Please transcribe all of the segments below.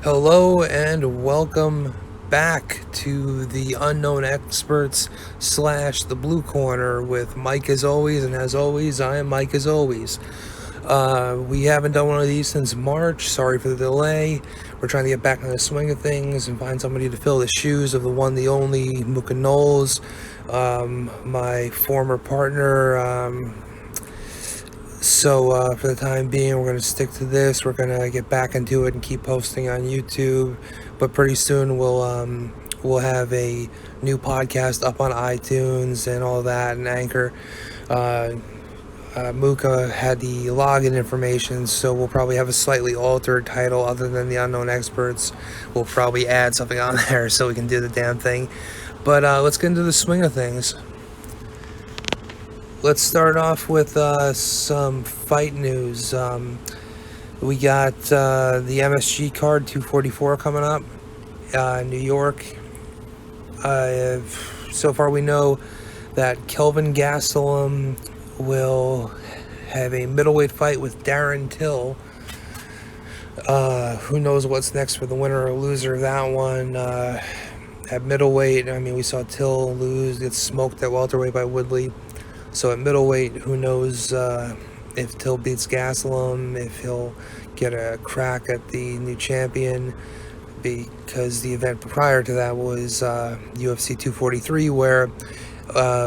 Hello and welcome back to the Unknown Experts / the Blue Corner with Mike as always, and as always, I am Mike as always. We haven't done one of these since March. Sorry for the delay. We're trying to get back in the swing of things and find somebody to fill the shoes of the one, the only Muka Knowles, my former partner. So for the time being, we're going to stick to this. We're going to get back into it and keep posting on YouTube. But pretty soon we'll have a new podcast up on iTunes and all that, and Anchor. Muka had the login information, so we'll probably have a slightly altered title other than the Unknown Experts. We'll probably add something on there so we can do the damn thing. But let's get into the swing of things. Let's start off with some fight news. We got the MSG card 244 coming up, New York. So far we know that Kelvin Gastelum will have a middleweight fight with Darren Till. Who knows what's next for the winner or loser of that one. At middleweight, I mean, we saw Till get smoked at welterweight by Woodley. So at middleweight, who knows if Till beats Gastelum, if he'll get a crack at the new champion, because the event prior to that was UFC 243, where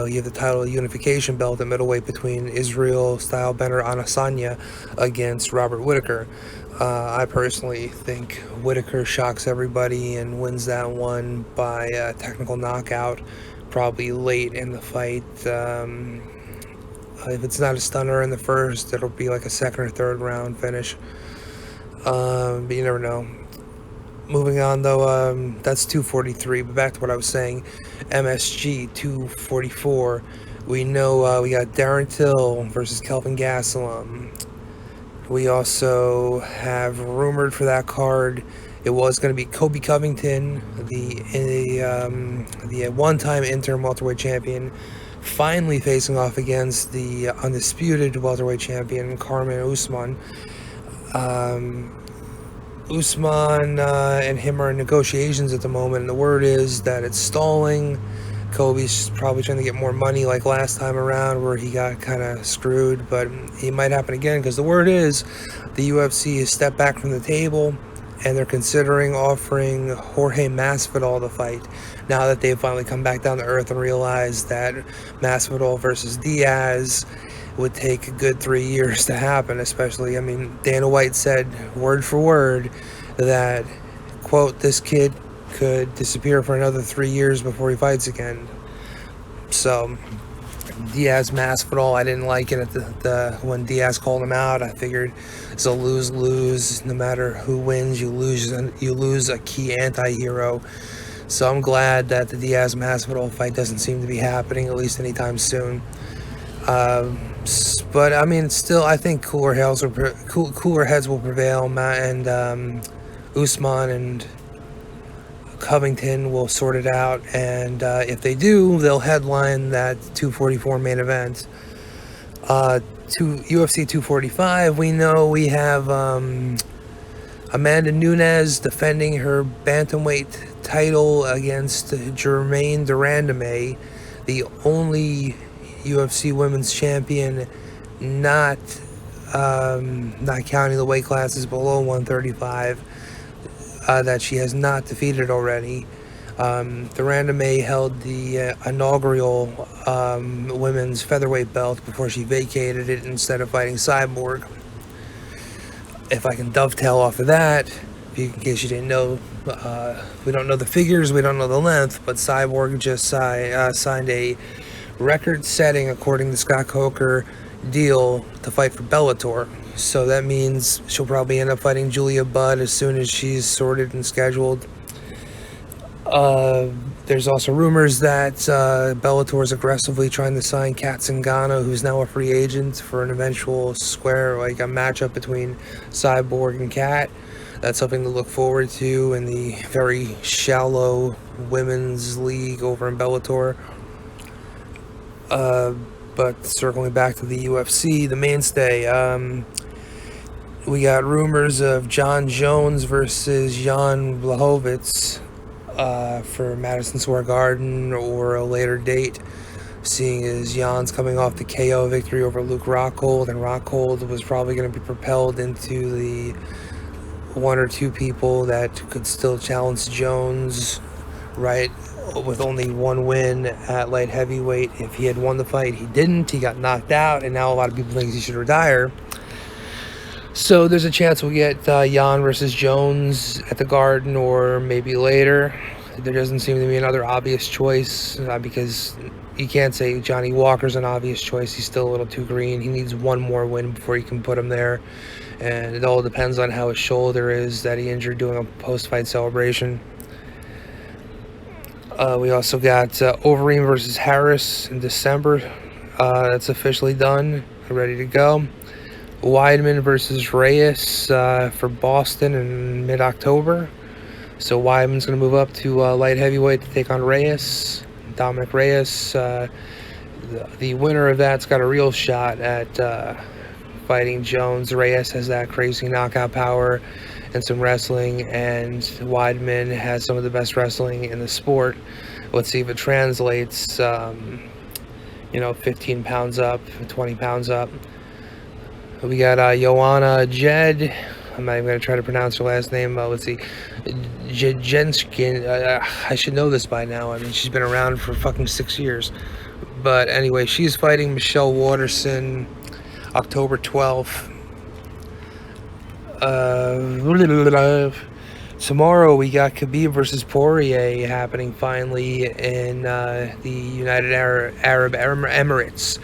you have the title unification belt at middleweight between Israel Stylebender Adesanya against Robert Whittaker. I personally think Whittaker shocks everybody and wins that one by a technical knockout, probably late in the fight. If it's not a stunner in the first, it'll be like a second or third round finish. But you never know. Moving on though, that's 243, but back to what I was saying. MSG 244. We know we got Darren Till versus Kelvin Gastelum. We also have rumored for that card, it was going to be Kobe Covington, the one-time interim welterweight champion, finally facing off against the undisputed welterweight champion, Carmen Usman. Usman and him are in negotiations at the moment, and the word is that it's stalling. Kobe's probably trying to get more money like last time around where he got kind of screwed, but it might happen again because the word is the UFC has stepped back from the table and they're considering offering Jorge Masvidal the fight now that they've finally come back down to earth and realized that Masvidal versus Diaz would take a good 3 years to happen. Especially, I mean, Dana White said word for word that, quote, this kid could disappear for another 3 years before he fights again. So Diaz Masvidal, I didn't like it at when Diaz called him out. I figured it's a lose-lose. No matter who wins, you lose a key anti-hero. So I'm glad that the Diaz Masvidal fight doesn't seem to be happening, at least anytime soon. But I mean, still, I think cooler heads will prevail. And Usman and Covington will sort it out, and if they do, they'll headline that 244 main event. To UFC 245, we know we have Amanda Nunes defending her bantamweight title against Germaine de Randamie, the only UFC women's champion not counting the weight classes below 135. That she has not defeated already. De Randamie held the inaugural women's featherweight belt before she vacated it instead of fighting Cyborg. If I can dovetail off of that, in case you didn't know, we don't know the figures, we don't know the length, but Cyborg just signed a record-setting, according to Scott Coker, deal to fight for Bellator. So that means she'll probably end up fighting Julia Budd as soon as she's sorted and scheduled. There's also rumors that Bellator is aggressively trying to sign Kat Zingano, who's now a free agent, for an eventual a matchup between Cyborg and Kat. That's something to look forward to in the very shallow women's league over in Bellator. But circling back to the UFC, the mainstay, We got rumors of John Jones versus Jan Blachowicz for Madison Square Garden or a later date, seeing as Jan's coming off the KO victory over Luke Rockhold, and Rockhold was probably going to be propelled into the one or two people that could still challenge Jones, right, with only one win at light heavyweight. If he had won the fight, he didn't. He got knocked out, and now a lot of people think he should retire. So there's a chance we'll get Jan versus Jones at the Garden or maybe later. There doesn't seem to be another obvious choice because you can't say Johnny Walker's an obvious choice. He's still a little too green. He needs one more win before you can put him there. And it all depends on how his shoulder is that he injured doing a post-fight celebration. We also got Overeem versus Harris in December. That's officially done, ready to go. Weidman versus Reyes for Boston in mid-October. So Weidman's going to move up to light heavyweight to take on Reyes, Dominic Reyes. The winner of that's got a real shot at fighting Jones. Reyes has that crazy knockout power and some wrestling, and Weidman has some of the best wrestling in the sport. Let's see if it translates, 15 pounds up, 20 pounds up. We got Joanna Jed. I'm not even going to try to pronounce her last name. Let's see. Jenskin. I should know this by now. I mean, she's been around for fucking 6 years. But anyway, she's fighting Michelle Waterson October 12th. Tomorrow we got Khabib versus Poirier happening finally in the United Arab Emirates.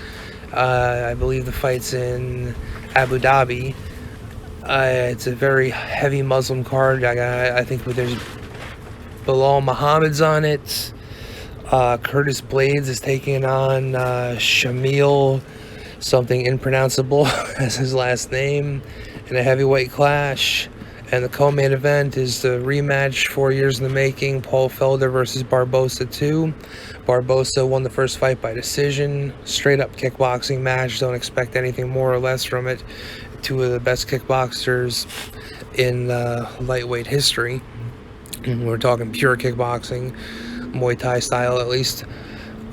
I believe the fight's in Abu Dhabi. It's a very heavy Muslim card. I think there's Bilal Muhammad's on it. Curtis Blades is taking on Shamil, something impronounceable as his last name, in a heavyweight clash. And the co-main event is the rematch 4 years in the making, Paul Felder versus Barbosa 2. Barbosa won the first fight by decision. Straight up kickboxing match. Don't expect anything more or less from it. Two of the best kickboxers in lightweight history. We're talking pure kickboxing, Muay Thai style at least.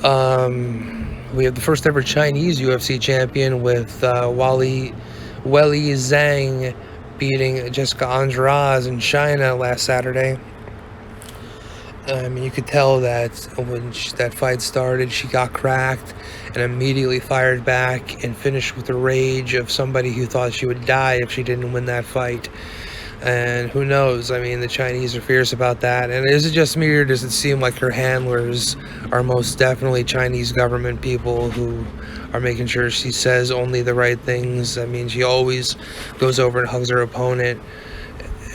We have the first ever Chinese UFC champion with Weili Zhang beating Jessica Andrade in China last Saturday. I mean, you could tell that when that fight started, she got cracked and immediately fired back and finished with the rage of somebody who thought she would die if she didn't win that fight. And who knows? I mean, the Chinese are fierce about that. And is it just me, or does it seem like her handlers are most definitely Chinese government people who are making sure she says only the right things? I mean, she always goes over and hugs her opponent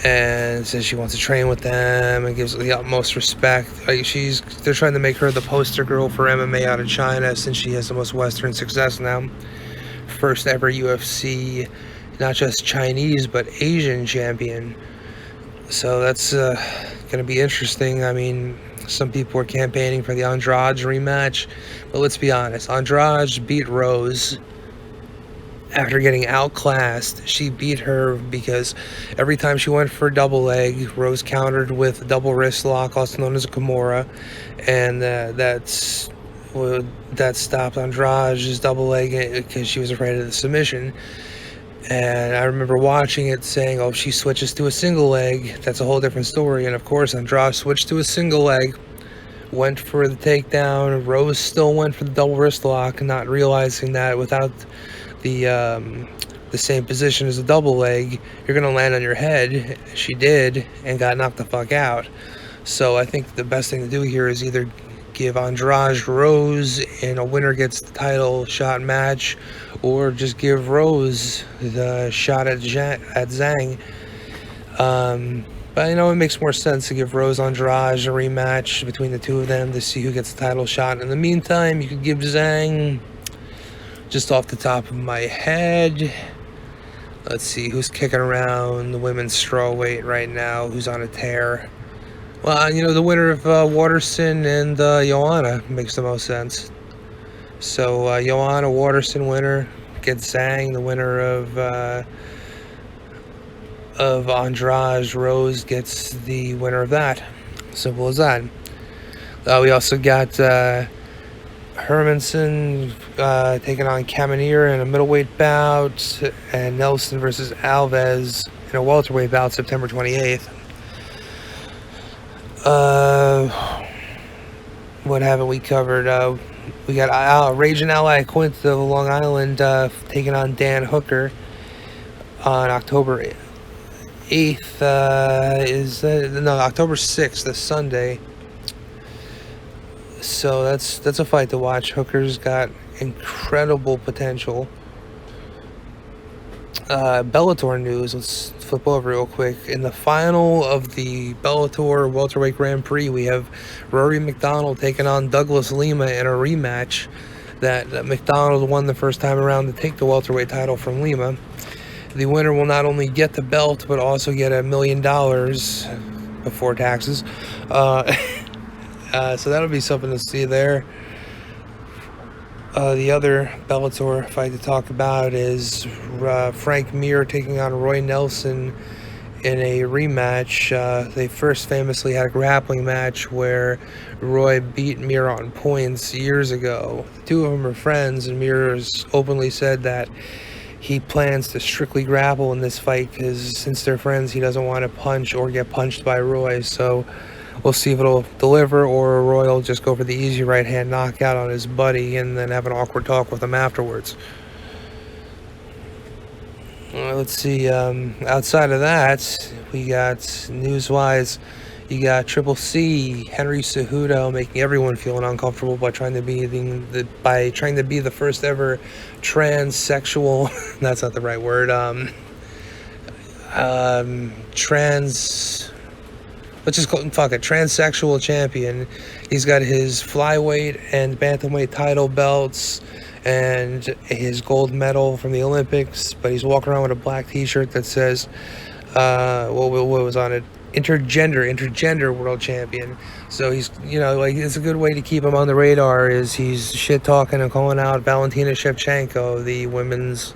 and says she wants to train with them and gives the utmost respect. They're trying to make her the poster girl for MMA out of China, since she has the most Western success now. First ever UFC, not just Chinese, but Asian champion. So that's going to be interesting. I mean, some people are campaigning for the Andrade rematch, but let's be honest. Andrade beat Rose after getting outclassed. She beat her because every time she went for a double leg, Rose countered with a double wrist lock, also known as a Kimura, and that stopped Andrade's double leg because she was afraid of the submission. And I remember watching it saying, oh, if she switches to a single leg, that's a whole different story. And of course, Andrade switched to a single leg, went for the takedown. Rose still went for the double wrist lock, not realizing that without the same position as a double leg, you're going to land on your head. She did, and got knocked the fuck out. So I think the best thing to do here is either give Andrade Rose and a winner gets the title shot match, or just give Rose the shot at Zhang. But it makes more sense to give Rose Andrade a rematch between the two of them to see who gets the title shot. In the meantime, you could give Zhang, just off the top of my head, let's see who's kicking around the women's strawweight right now, who's on a tear. Well, the winner of Waterson and Joanna makes the most sense. So Joanna, Waterson winner, gets Zhang, the winner of of Andrade Rose gets the winner of that. Simple as that. We also got Hermanson taking on Camineer in a middleweight bout, and Nelson versus Alves in a welterweight bout September 28th. What haven't we covered? We got Raging Ally Quinta of Long Island taking on Dan Hooker on October 8th. October 6th, this Sunday. So that's a fight to watch. Hooker's got incredible potential. Bellator news. Let's flip over real quick. In the final of the Bellator welterweight Grand Prix, we have Rory McDonald taking on Douglas Lima in a rematch that McDonald won the first time around to take the welterweight title from Lima. The winner will not only get the belt but also get $1 million before taxes. So that'll be something to see there. The other Bellator fight to talk about is Frank Mir taking on Roy Nelson in a rematch. They first famously had a grappling match where Roy beat Mir on points years ago. The two of them are friends, and Mir has openly said that he plans to strictly grapple in this fight because since they're friends, he doesn't want to punch or get punched by Roy. So we'll see if it'll deliver, or Roy will just go for the easy right hand knockout on his buddy and then have an awkward talk with him afterwards. Let's see, outside of that, we got news-wise, you got Triple C, Henry Cejudo making everyone feeling uncomfortable by trying to be the first ever transsexual. That's not the right word. Let's just call it, transsexual champion. He's got his flyweight and bantamweight title belts and his gold medal from the Olympics, but he's walking around with a black t-shirt that says, what was on it? Intergender world champion. So he's, it's a good way to keep him on the radar is he's shit talking and calling out Valentina Shevchenko, the women's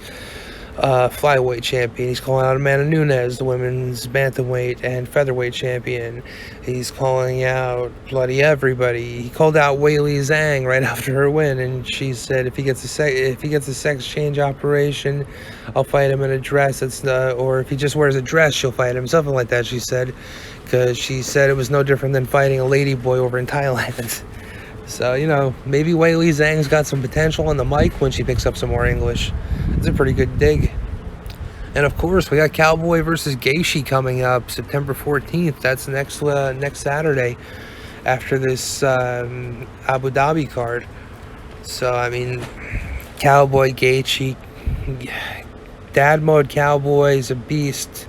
flyweight champion. He's calling out Amanda Nunes, the women's bantamweight and featherweight champion. He's calling out bloody everybody. He called out Weili Zhang right after her win, and she said if he gets a sex change operation, I'll fight him in a dress. Or if he just wears a dress, she'll fight him. Something like that, she said, because she said it was no different than fighting a lady boy over in Thailand. So, maybe Weili Zhang's got some potential on the mic when she picks up some more English. It's a pretty good dig. And of course, we got Cowboy versus Gaethje coming up September 14th. That's next Saturday after this Abu Dhabi card. So, Cowboy Gaethje, dad mode Cowboy is a beast,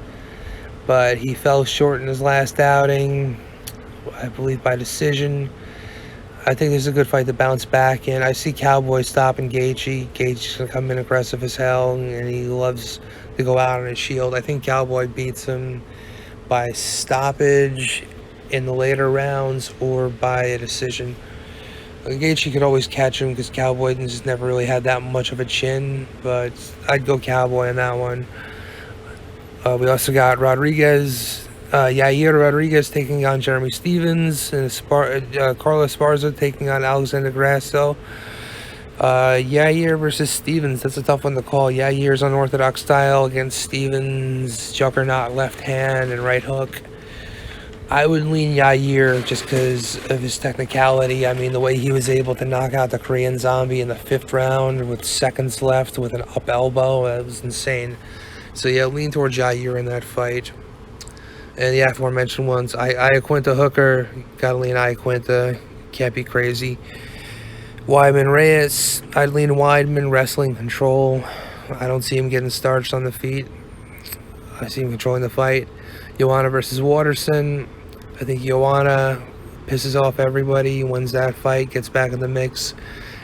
but he fell short in his last outing, I believe by decision. I think this is a good fight to bounce back in. I see Cowboy stopping Gaethje. Gaethje's going to come in aggressive as hell, and he loves to go out on his shield. I think Cowboy beats him by stoppage in the later rounds or by a decision. Gaethje could always catch him because Cowboy just never really had that much of a chin, but I'd go Cowboy in that one. We also got Yair Rodriguez taking on Jeremy Stevens, and Carlos Esparza taking on Alexander Grasso. Yair versus Stevens, that's a tough one to call. Yair's unorthodox style against Stevens' juggernaut left hand and right hook. I would lean Yair just because of his technicality. The way he was able to knock out the Korean Zombie in the 5th round with seconds left with an up elbow, that was insane. So yeah, lean towards Yair in that fight. And the aforementioned ones, Iaquinta Hooker, gotta lean Iaquinta, can't be crazy. Weidman Reyes, I'd lean Weidman, wrestling control. I don't see him getting starched on the feet. I see him controlling the fight. Joanna versus Waterson, I think Joanna pisses off everybody, wins that fight, gets back in the mix,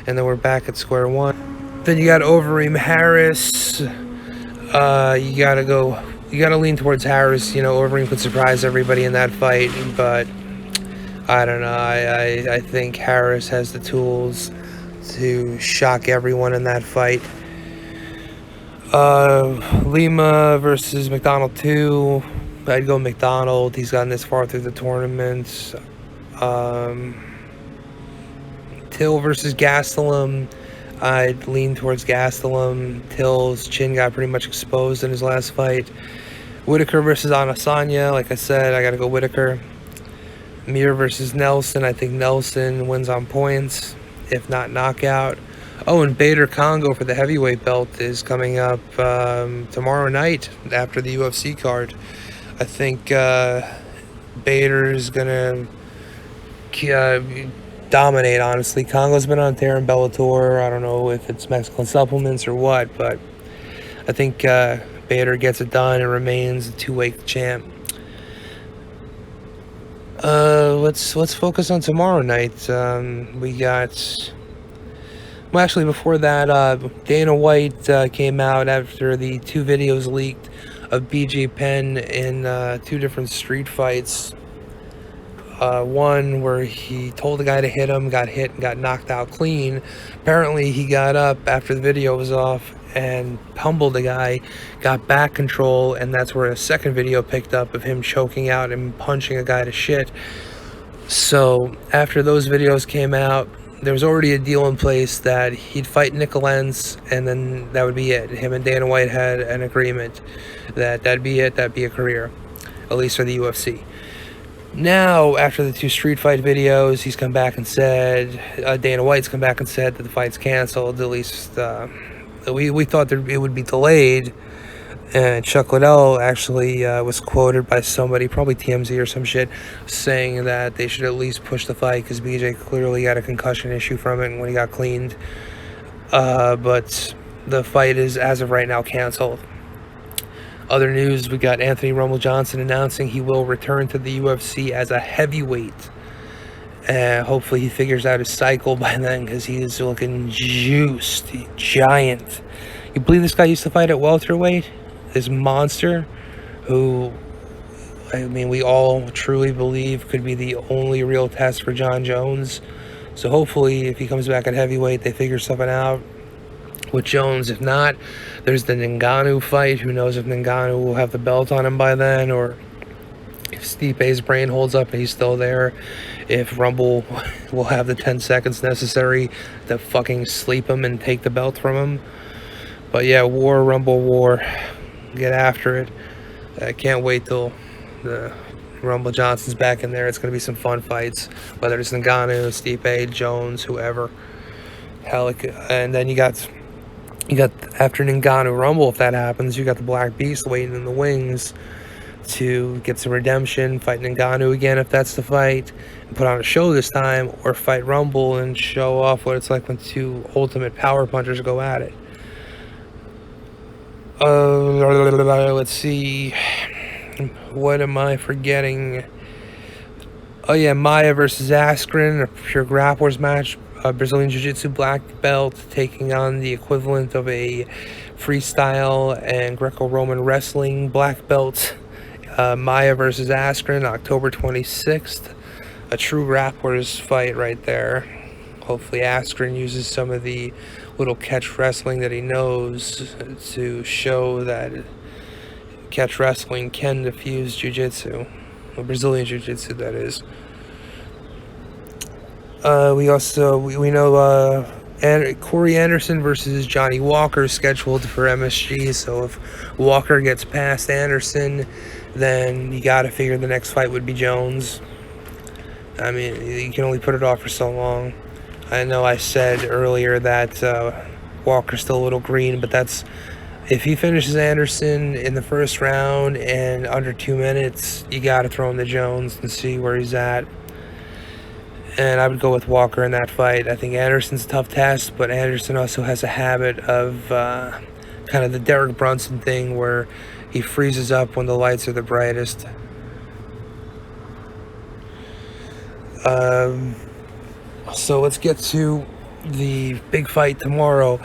and then we're back at square one. Then you got Overeem Harris. You gotta lean towards Harris. Overeem could surprise everybody in that fight, but I don't know. I think Harris has the tools to shock everyone in that fight. Lima versus McDonald 2. I'd go McDonald. He's gotten this far through the tournament. Till versus Gastelum. I'd lean towards Gastelum. Till's chin got pretty much exposed in his last fight. Whitaker versus Adesanya. Like I said, I gotta go Whitaker. Mir versus Nelson. I think Nelson wins on points, if not knockout. Oh, and Bader Congo for the heavyweight belt is coming up tomorrow night after the UFC card. I think Bader's gonna dominate, honestly. Congo's been on tear in Bellator. I don't know if it's Mexican supplements or what, but I think Bader gets it done and remains a two-weight champ. Let's focus on tomorrow night. We got... Well, actually, before that, Dana White came out after the 2 videos leaked of BJ Penn in 2 different street fights. One where he told the guy to hit him, got hit, and got knocked out clean. Apparently, he got up after the video was off and pummeled the guy, got back control, and that's where a second video picked up of him choking out and punching a guy to shit. So, after those videos came out, there was already a deal in place that he'd fight Nicolens, and then that would be it. Him and Dana White had an agreement that that'd be it, that'd be a career, at least for the UFC. Now, after the 2 street fight videos, he's come back and said, Dana White's come back and said that the fight's canceled. At least we thought that it would be delayed. And Chuck Liddell actually was quoted by somebody, probably TMZ or some shit, saying that they should at least push the fight because BJ clearly got a concussion issue from it when he got cleaned. But the fight is, as of right now, canceled. Other news, we got Anthony Rumble Johnson announcing he will return to the UFC as a heavyweight. And hopefully he figures out his cycle by then because he is looking juiced, giant. You believe this guy used to fight at welterweight? This monster who, I mean, we all truly believe could be the only real test for John Jones. So hopefully if he comes back at heavyweight, they figure something out with Jones. If not, there's the Ngannou fight. Who knows if Ngannou will have the belt on him by then, or if Stipe's brain holds up and he's still there, if Rumble will have the 10 seconds necessary to fucking sleep him and take the belt from him. But yeah, war, Rumble, war. Get after it. I can't wait till the Rumble Johnson's back in there. It's going to be some fun fights, whether it's Ngannou, Stipe, Jones, whoever. Hell, and then you got after Ngannou Rumble, if that happens, you got the Black Beast waiting in the wings to get some redemption, fight Ngannou again if that's the fight, and put on a show this time, or fight Rumble and show off what it's like when 2 ultimate power punchers go at it. Let's see. What am I forgetting? Oh yeah, Maia versus Askren, a pure grapplers match. Brazilian Jiu-Jitsu black belt taking on the equivalent of a freestyle and Greco-Roman wrestling black belt. Maia versus Askren, October 26th. A true grapplers fight right there. Hopefully Askren uses some of the little catch wrestling that he knows to show that catch wrestling can diffuse jiu-jitsu. Well, Brazilian jiu-jitsu, that is. We know Corey Anderson versus Johnny Walker is scheduled for MSG, so if Walker gets past Anderson, then you gotta figure the next fight would be Jones. I mean, you can only put it off for so long. I know I said earlier that Walker's still a little green, but that's if he finishes Anderson in the first round and under 2 minutes, you got to throw him to Jones and see where he's at. And I would go with Walker in that fight. I think Anderson's a tough test, but Anderson also has a habit of kind of the Derek Brunson thing where he freezes up when the lights are the brightest. So let's get to the big fight tomorrow.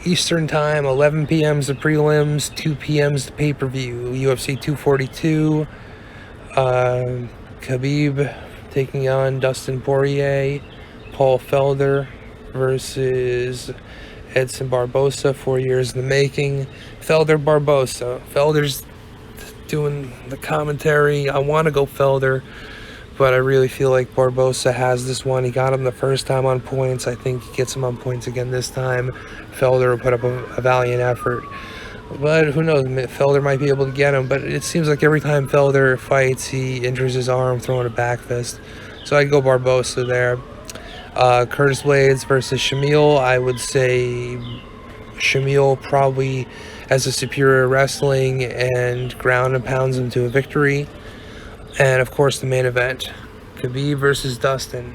Eastern time, 11 p.m. is the prelims, 2 p.m. is the pay-per-view. UFC 242, Khabib taking on Dustin Poirier, Paul Felder versus Edson Barbosa, 4 years in the making. Felder Barbosa. Felder's doing the commentary. I want to go Felder, but I really feel like Barbosa has this one. He got him the first time on points. I think he gets him on points again this time. Felder will put up a valiant effort. But who knows? Felder might be able to get him. But it seems like every time Felder fights, he injures his arm throwing a back fist. So I'd go Barbosa there. Curtis Blades versus Shamil. I would say Shamil probably has a superior wrestling and ground and pounds him to a victory. And of course the main event, Khabib versus Dustin.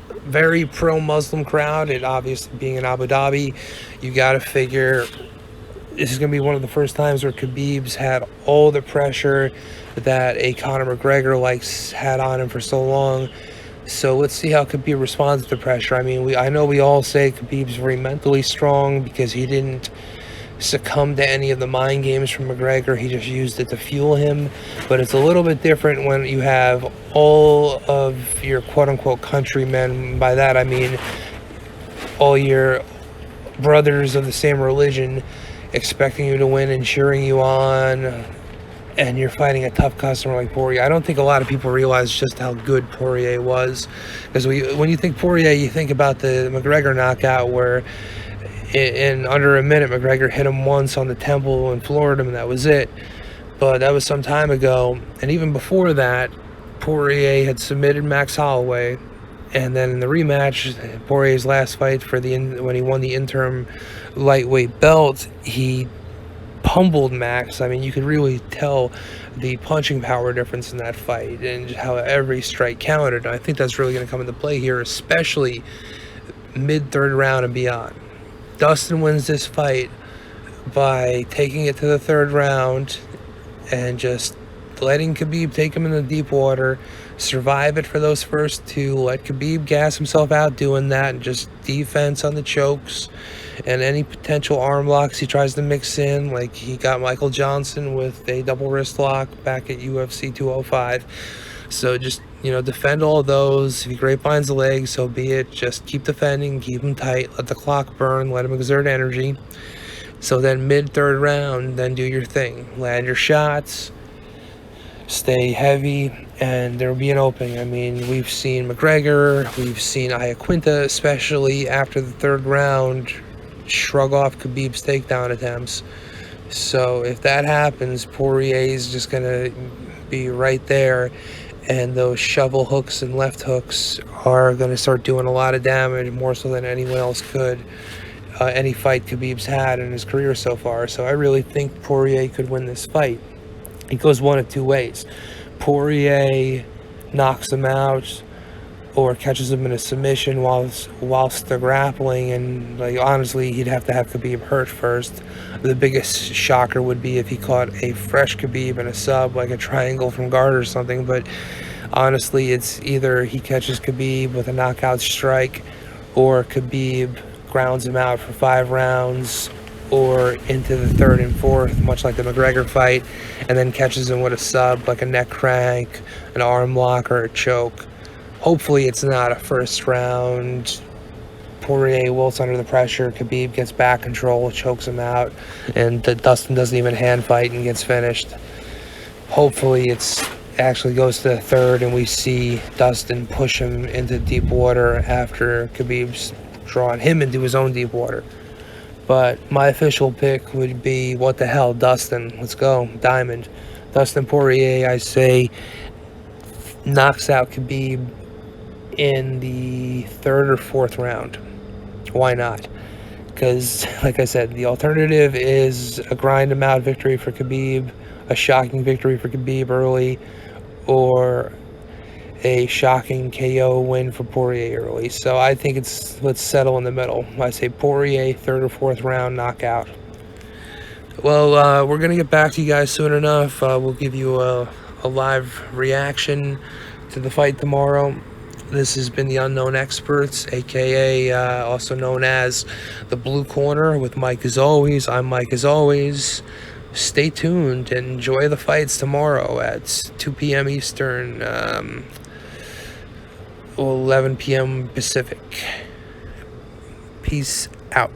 Very pro-Muslim crowd. It obviously being in Abu Dhabi, you gotta figure this is gonna be one of the first times where Khabib's had all the pressure that a Conor McGregor had on him for so long. So let's see how Khabib responds to the pressure. I mean, I know we all say Khabib's very mentally strong because he didn't succumb to any of the mind games from McGregor. He just used it to fuel him. But it's a little bit different when you have all of your quote-unquote countrymen. By that I mean all your brothers of the same religion expecting you to win and cheering you on, and you're fighting a tough customer like Poirier. I don't think a lot of people realize just how good Poirier was, because when you think Poirier, you think about the McGregor knockout where in under a minute McGregor hit him once on the temple and floored him, and that was it. But that was some time ago, and even before that, Poirier had submitted Max Holloway, and then in the rematch, Poirier's last fight when he won the interim lightweight belt, he pummeled Max. I mean, you could really tell the punching power difference in that fight and how every strike counted. I think that's really going to come into play here, especially mid-third round and beyond. Dustin wins this fight by taking it to the third round and just letting Khabib take him in the deep water, survive it for those first two, let Khabib gas himself out doing that, and just defense on the chokes and any potential arm locks he tries to mix in, like he got Michael Johnson with a double wrist lock back at UFC 205. So just, defend all of those. If he grapevines the leg, so be it. Just keep defending, keep him tight, let the clock burn, let him exert energy. So then mid-third round, then do your thing. Land your shots, stay heavy, and there will be an opening. I mean, we've seen McGregor, we've seen Iaquinta, especially after the third round, shrug off Khabib's takedown attempts. So if that happens, Poirier is just going to be right there, and those shovel hooks and left hooks are going to start doing a lot of damage, more so than anyone else could. Any fight Khabib's had in his career so far. So I really think Poirier could win this fight. It goes one of two ways. Poirier knocks him out or catches him in a submission whilst they're grappling, and honestly, he'd have to have Khabib hurt first. The biggest shocker would be if he caught a fresh Khabib in a sub, like a triangle from guard or something. But honestly, it's either he catches Khabib with a knockout strike, or Khabib grounds him out for 5 rounds or into the third and fourth, much like the McGregor fight, and then catches him with a sub, like a neck crank, an arm lock, or a choke. Hopefully it's not a first round Poirier wilts under the pressure, Khabib gets back control, chokes him out, and Dustin doesn't even hand fight and gets finished. Hopefully it's actually goes to the third and we see Dustin push him into deep water after Khabib's drawn him into his own deep water. But my official pick would be, what the hell, Dustin. Let's go, Diamond. Dustin Poirier, I say, knocks out Khabib in the third or fourth round. Why not? Because, like I said, the alternative is a grind him out victory for Khabib, a shocking victory for Khabib early, or a shocking KO win for Poirier early. So I think let's settle in the middle. I say Poirier, third or fourth round knockout. Well, we're going to get back to you guys soon enough. We'll give you a live reaction to the fight tomorrow. This has been the Unknown Experts, aka also known as the Blue Corner with Mike As Always. I'm Mike As Always. Stay tuned and enjoy the fights tomorrow at 2 p.m. Eastern, 11 p.m. Pacific. Peace out.